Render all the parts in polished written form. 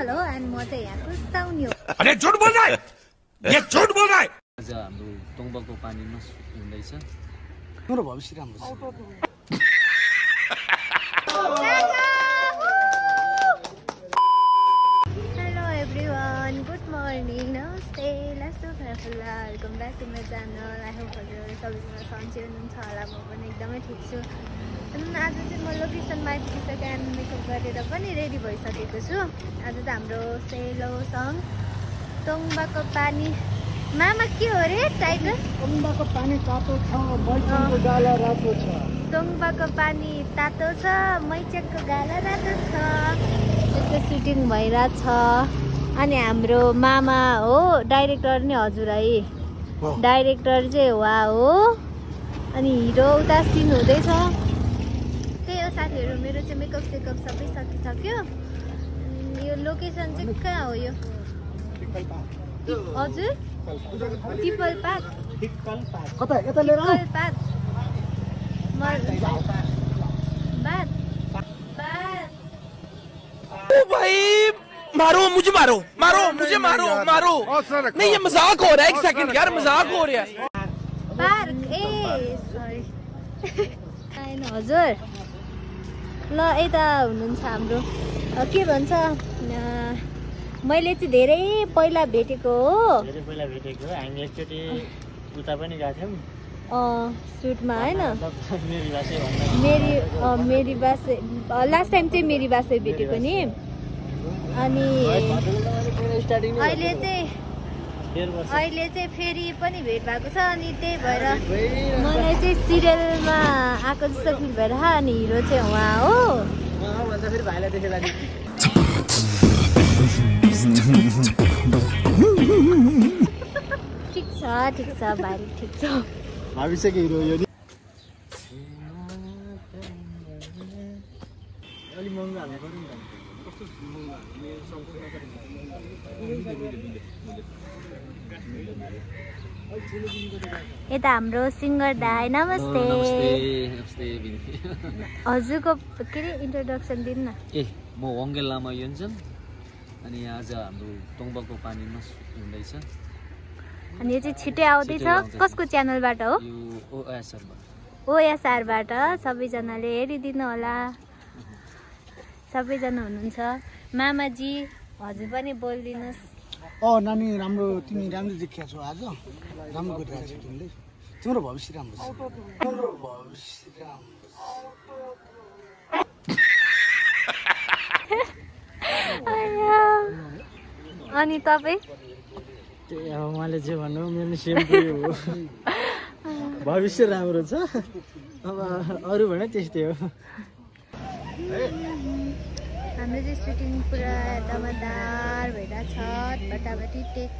हो अनि म चाहिँ यहाँ कुस्ताउने हो। अरे झुट बोल रहा है, ये झुट बोल रहा है। आज हाम्रो तोङबाको पानीमा हुँदैछ। मेरो भविष्य राम्रो छ। हेलो एभ्रिवान, गुड मर्निङ, नमस्ते, welcome back to my channel. I hope हजुर सबैजना सन्चै हुनुहुन्छ होला। म पनि एकदमै ठिक छु। अनि आज चाहिँ म लोकेसनमा आइपुगिसकेँ अनि मेकअप गरेर पनि रेडी भइसकेको छु। आज चाहिँ हाम्रो सेलोसँग तोङबाको पानी। मामा के हो रे टाइटल? तोङबाको पानी तातो छ, मैचकको गाला रातो छ। तोङबाको पानी तातो छ, मैचकको गाला रातो छ। यसको सुटिङ भइरहेछ। अनि हाम्रो मामा हो डाइरेक्टर नै हजुरै। डाइरेक्टर चाहिँ उहाँ हो अनि हिरो उता सिन हुँदैछ। त्यही हो साथीहरू, मेरो चाहिँ मेकअप सेकअप सबै सकिसक्यो। यो लोकेसन चाहिँ कहाँ हो? यो हजुर टिपल पार्क। कता यता लिएर टिपल पार्क ओ भाई मारो मुझे, मारो मारो मुझे, मारो मारो। नहीं ये मजाक हो रहा है, एक सेकंड यार, मजाक हो रहा है। पार्क ए सरी आएन हजुर। ल यता हुनुहुन्छ हाम्रो के भन्छ, मैले चाहिँ धेरै पहिला भेटेको हो। धेरै पहिला भेटेको हो। हामी एकचोटि उता पनि गएको थियौँ सुटमा होइन। मेरी बासे भन्दा मेरी बासे लास्ट टाइम चाहिँ मेरी बासे भेटेको नि। अनि अहिले चाहिँ फेरि पनि भेट भएको छ। अनि त्यही भएर मलाई चाहिँ सिरियलमा आएको जस्तो फिल भएर अनि हिरो चाहिँ उहाँ हो। फेरि भाइलाई देखेर ठिक छ भाइ, ठिक छ। भविष्यको हिरो यो नि। अलि महँगो हाल्नु पर्यो नि। यता हाम्रो सिङ्गर दाइ, नमस्ते। हजुरको के अरे इन्ट्रोडक्सन दिनु न। म वङ्गेल लामा योन्जन। अनि आज हाम्रो तोङबाको पानीमा हुँदैछ। अनि यो चाहिँ छिट्टै आउँदैछ। कसको च्यानलबाट हो? ओएसआरबाट। सबैजनाले हेरिदिनु होला। सबैजना हुनुहुन्छ। मामाजी हजुर पनि बोलिदिनुहोस्। नानी राम्रो, तिमी राम्रो देखिया छौ आज। राम्रो गरिरहेको छौ तिमीले। तिम्रो भविष्य राम्रो छ। तिम्रो भविष्य राम्रो अनि तपाईँ? त्यही अब मैले जे भन्नु मेरो सेम हो। भविष्य राम्रो छ। अब अरू भने त्यस्तै हो। हाम्रो चाहिँ सुटिङ पुरा दमदार भइरहेछ। फटाफटी टेक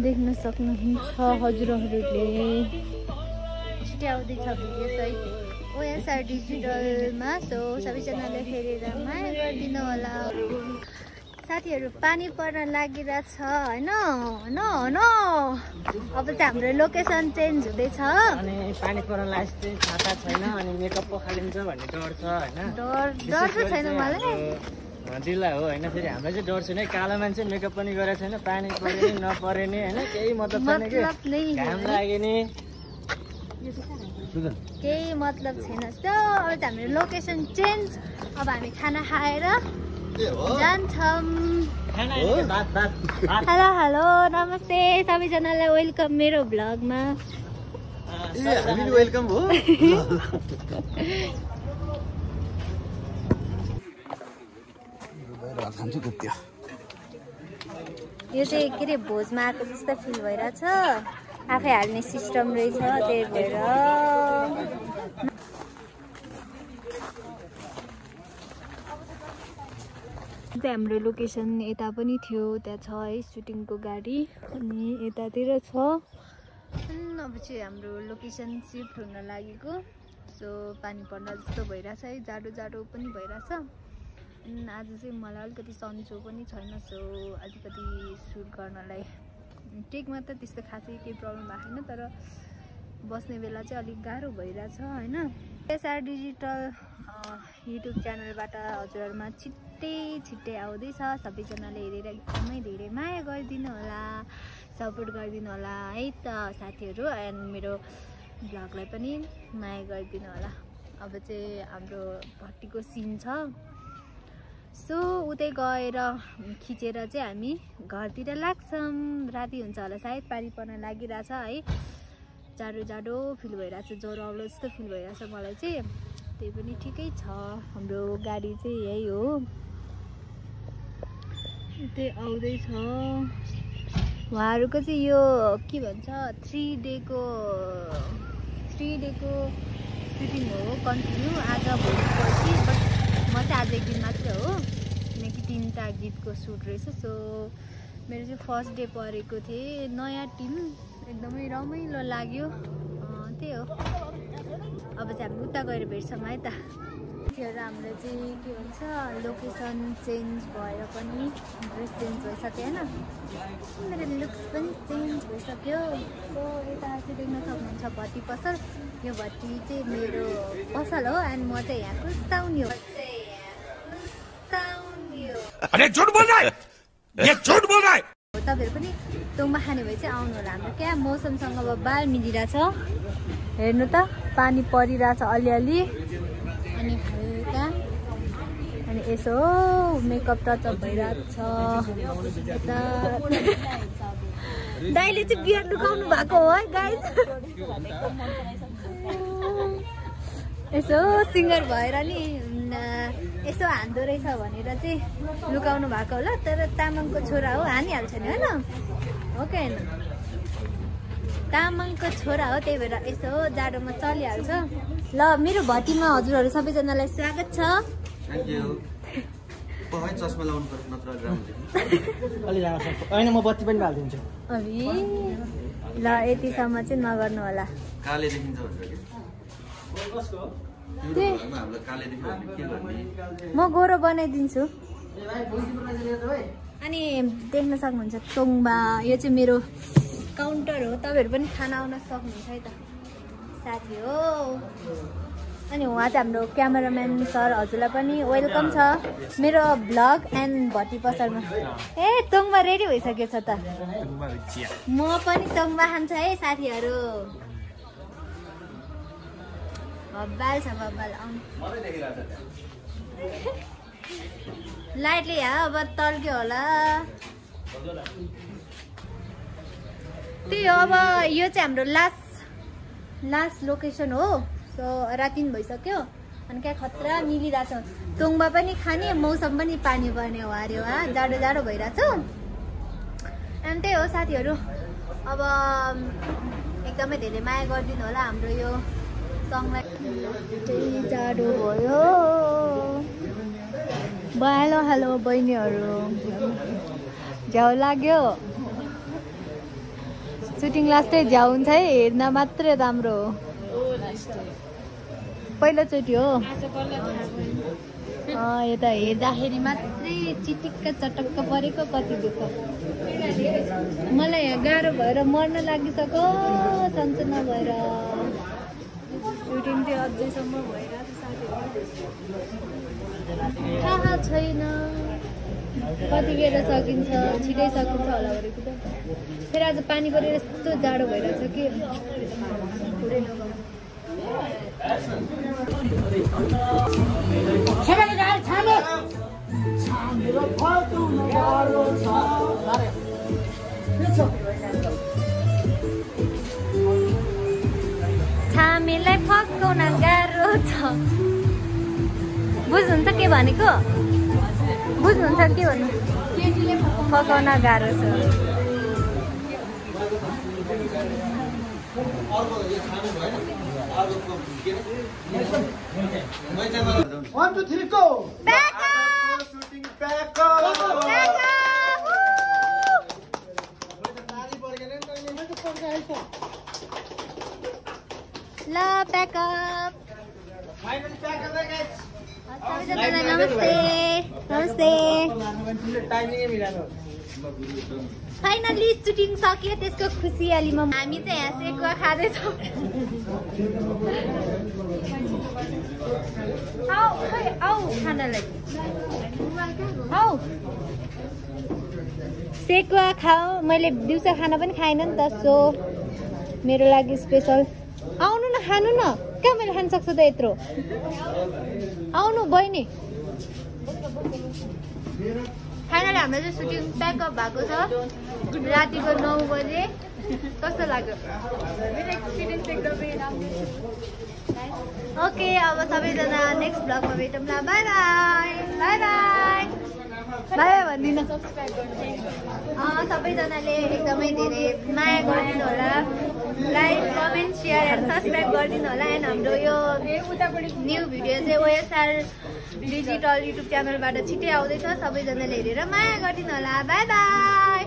देख्न सक्नुहुन्छ हजुरहरूले। छिट्टै आउँदैछ भिडियो सहित ओएसआर डिजिटलमा। सो सबैजनाले हेरेर माया गरिदिनु होला। साथीहरू पानी पर्न लागिरहेछ होइन। अब चाहिँ हाम्रो लोकेसन चेन्ज हुँदैछ। अनि पानी पर्न लागेपछि चाहिँ छाता छैन अनि मेकअप पखालिन्छ भन्ने डर छ होइन। डर चाहिँ छैन मलाई। ढिला हो होइन। फेरि हामीलाई चाहिँ डर छैन। कालो मान्छे मेकअप पनि गरेको छैन। पानी परे नि नपरे नि होइन, केही मतलब छैन कि। घाम लाग्यो नि केही मतलब छैन। सो अब चाहिँ हाम्रो लोकेसन चेन्ज। अब हामी खाना खाएर जान्छौँ। हेलो नमस्ते सबैजनालाई, वेलकम मेरो भ्लगमा। वेलकम हो। यो चाहिँ के अरे भोजमा आएको जस्तो फिल भइरहेछ। आफै हाल्ने सिस्टम रहेछ, त्यही भएर। हाम्रो लोकेसन यता पनि थियो, त्यहाँ छ है सुटिङको गाडी। अनि यतातिर छ। अब चाहिँ हाम्रो लोकेसन सिफ्ट हुन लागेको। सो पानी पर्न जस्तो भइरहेछ है, जाडो पनि भइरहेछ। आज चाहिँ मलाई अलिकति सन्चो पनि छैन। सो अलिकति सुट गर्नलाई टेकमा त त्यस्तो खासै केही प्रब्लम भएको छैन, तर बस्ने बेला चाहिँ अलिक गाह्रो भइरहेछ होइन। एसआर डिजिटल युट्युब च्यानलबाट हजुरहरुमा छिट्टै आउँदैछ। सबैजनाले हेरेर एकदमै धेरै माया गरिदिनु होला, सपोर्ट गरिदिनु होला है त साथीहरु। एन्ड मेरो भ्लगलाई पनि माया गरिदिनु होला। अब चाहिँ हाम्रो भट्टीको सिन छ, सो उतै गएर खिचेर चाहिँ हामी घरतिर लाग्छौँ। राति हुन्छ होला सायद, पानी पर्न लागिरहेछ है, जाडो फिल भइरहेछ, ज्वरो आउला जस्तो फिल भइरहेछ मलाई चाहिँ। त्यही पनि ठिकै छ। हाम्रो गाडी चाहिँ यही हो, त्यही आउँदैछ। उहाँहरूको चाहिँ यो के भन्छ 3 डेको सुटिङ हो कन्टिन्यू, आज भोलिपर्सि। बट म चाहिँ आज एक दिन मात्र हो, किनकि 3टा गीतको सुट रहेछ। सो मेरो चाहिँ फर्स्ट डे परेको थिएँ, नयाँ टिम, एकदमै रमाइलो लाग्यो। त्यही हो। अब चाहिँ हामी उता गएर भेट्छौँ है त। त्यतिखेर हाम्रो चाहिँ के भन्छ लोकेसन चेन्ज भएर पनि ड्रेस चेन्ज भइसक्यो होइन, मेरो लुक्स पनि चेन्ज भइसक्यो। सो यता चाहिँ देख्न सक्नुहुन्छ भट्टी पसल। यो भट्टी चाहिँ मेरो पसल हो एन्ड म चाहिँ यहाँ कुस्ताउने हो। तपाईँहरू पनि तोङमा खाने भए चाहिँ आउनु होला। हाम्रो क्या मौसमसँग अब बाल मिलिरहेछ, हेर्नु त पानी परिरहेछ अलिअलि, अनि हल्का, अनि यसो मेकअप टचअप भइरहेछ। दाइले चाहिँ बिहान लुकाउनु भएको हो है गाइस, यसो सिङ्गर भएर नि यसो हान्दो रहेछ भनेर चाहिँ लुकाउनु भएको होला। तर तामाङको छोरा हो, हानिहाल्छ नि होइन, हो कि होइन? तामाङको छोरा हो, त्यही भएर यसो जाडोमा चलिहाल्छ। ल मेरो भट्टीमा हजुरहरू सबैजनालाई स्वागत छ। होइन म बत्ती पनि बालिदिन्छु। ल यतिसम्म चाहिँ नगर्नु होला। म गोरो बनाइदिन्छु। अनि देख्न सक्नुहुन्छ तोङबा, यो चाहिँ मेरो काउन्टर हो। तपाईँहरू पनि खाना आउन सक्नुहुन्छ है त, साथी हो। अनि उहाँ चाहिँ हाम्रो क्यामेराम्यान सर, हजुरलाई पनि वेलकम छ मेरो भ्लग एन्ड भट्टी पसलमा। ए तोङबा रेडी भइसकेको छ त, म पनि तोङबा खान्छ है साथीहरू। बब्बाल छ बब्बाल, आउनु। लाइटले यहाँ अब तल्क्यो होला। त्यही हो, अब यो चाहिँ हाम्रो लास्ट लोकेसन हो। सो राति भइसक्यो, अनि क्या खतरा मिलिरहेछ। तोङबा पनि खाने, मौसम पनि पानी पर्ने हो अरे, वा जाडो भइरहेछ। अनि त्यही हो साथीहरू, अब एकदमै धेरै माया गरिदिनु होला हाम्रो यो सङलाई। त्यही जाडो भयो। हेलो बहिनीहरू, झ्याउ लाग्यो। सुटिङ लास्टै झ्याउ हुन्छ है, हेर्न मात्रै राम्रो हो। पहिलोचोटि हो यो त, हेर्दाखेरि मात्रै चिटिक्क चटक्क परेको, कति दुःख। मलाई यहाँ गाह्रो भएर मर्न लागिसक्यो, सन्चो नभएर। सुटिङ चाहिँ अझैसम्म भइरहेको थाहा छैन कतिखेर सकिन्छ, छिटै सकिन्छ होला भनेको त। फेरि आज पानी परेर यस्तो जाडो भइरहेछ कि पुरै नगर्नु। छामेलाई फकाउन गाह्रो छ। बुझ्नुहुन्छ के भनेको? बुझ्नुहुन्छ के भन्नु? फकाउन गाह्रो छ। 1 2 3 go! Back up! Shooting back up! Back up! La back up! Finally back up, guys! सबैजनालाई नमस्ते। नमस्ते। फाइनली सुटिङ सक्यो, त्यसको खुसियालीमा हामी चाहिँ यहाँ सेकुवा खाँदैछौँ। आऊ खानालाई आऊ सेकुवा खाऊ। मैले दिउँसो खाना पनि खाएन नि त, सो मेरो लागि स्पेसल। आउनु न, खानु न। कहाँ मैले खान सक्छु त यत्रो? आउनु बहिनी। फाइनली हाम्रो चाहिँ सुटिङ प्याकअप भएको छ रातिको 9 बजे। कस्तो लाग्यो? मेरो एक्सपिरियन्स एकदमै राम्रो छ। ओके, अब सबैजना नेक्स्ट ब्लगमा भेटौँला। Bye bye bye bye bye भन्दिनँ। सबैजनाले एकदमै धेरै माया गरिदिनु होला। Like comment share and subscribe गरिदिनु होला। एन्ड हाम्रो यो न्यू भिडियो चाहिँ OSR डिजिटल युट्युब च्यानलबाट छिट्टै आउँदैछ। सबैजनाले हेरेर माया गरिदिनु होला। Bye by.